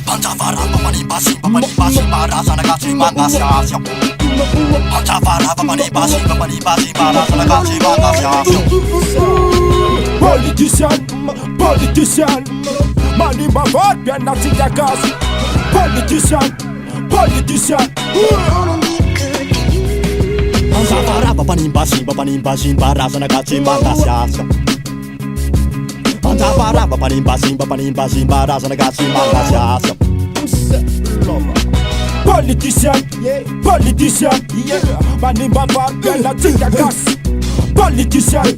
Pancavarava manibasi marasa nagasi mangasasyo. Pancavarava manibasi marasa nagasi mangasasyo. Politician Maniba varpia na tigagas. Politician Pancavarava manibasi marasa nagasi mangasasyo. Pancavarava manibasi marasa nagasi mangasasyo. Politician Maniba varpia na tigagas. Politician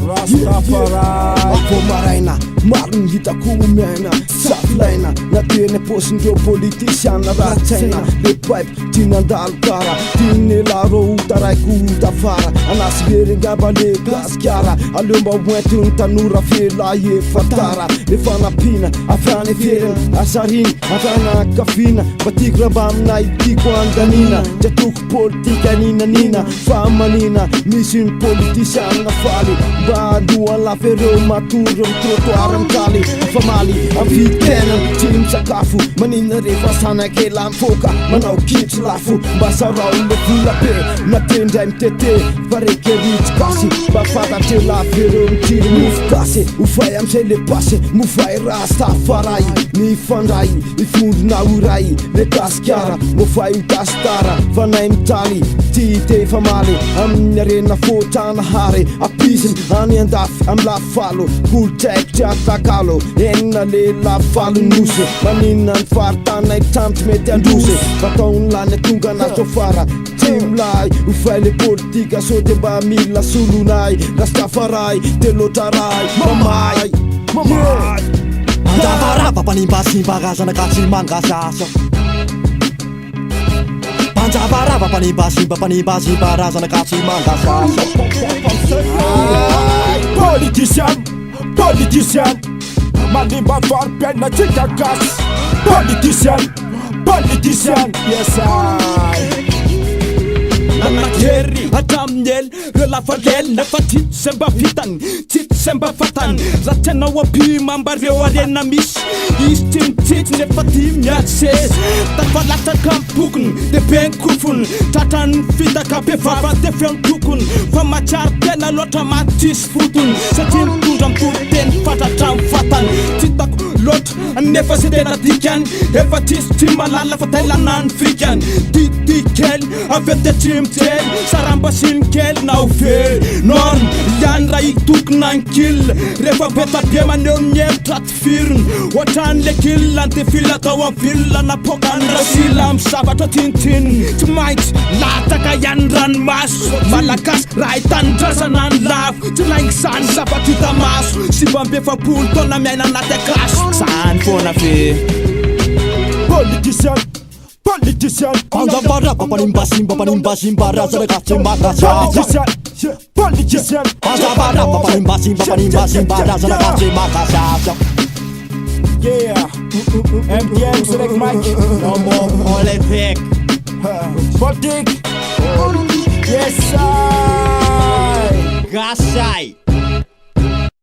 Rastafari Fomaraina, mariny hitako omiaina safilaina nateny posindreo politisiana ratsaina le pipe tianandalo kara tiany laro taraiko tafara anasy verengaba le gasikara aleo mba oentiny tanora fela efatara le fanapina afany feriny asariny afana kafina batiko ramba aminay tiko andanina jatoko politika aninanina famanina misy ny politisiana faly aloha lafereo matoro trottoir amikaly famaly amvitenany tsy misakafo manina rehefa sanakela mifoka manao kitso lafo mba sarao le vola be natendray mitete fa reky ritsy gasy mba fantatry lafereo mitiry mofokasy ofay amizay le pasy mofay Rastafaray mifandray ifondrona oray le gasikara mofay utastara fanay mitaly ty te famaly amin'ny arena fotranahary apisiny any andafy amy lafalo kolotraikitry atakalo enina le lafalo nosy manina ny faritanay tramtry mety androsy fataony lany atonga anazy afara tsy milay ofay le politika soty mba mila solonay Rastafaray te loatra ray mamay Pancavarava manibasi nagasi mangasasyo. Pancavarava manibasi marasa nagasi mangasasyo. Politician Maniba varpia na tigagas. Politician yes I Anakery atamnyel relafalel nefa tsy mba vitany tsy mba fatany raha tianao ampima mba reo arena misy izy ty mitsitsy nefa ty miady sezy tafalatraka mpokony de beny kofony tratrany fitaka be vava de feony tokony fa matsiary tena loatra matsisy fotony satria mitondra mipoteny fatratra mifatany tsy hitako loatra nefa se tena dikany efa tsisy tsy malala fa tailanany frikany tity kely avy ety atsimo saramba sinikely na overy norme liany raha itokona ny kille rehefa betabe maneo mihevitra ty firiny ohatrany le kille antefila atao amin'ny vilona napokany rasila amy zavatra tinitininy tsy maintsy lataka ihany ranomaso malagasy raha hitanyndrasana ny lavo tsy laingy zany zavatra hita maso sivambe efapolo taona miaina anaty akaso zany foana fe Politician Pancavarava manibasi marasa nagasi mangasasyo. Politician Pancavarava manibasi marasa nagasi mangasasyo. Yeah MDM select mic No more politic. Politic Yes I Gasay.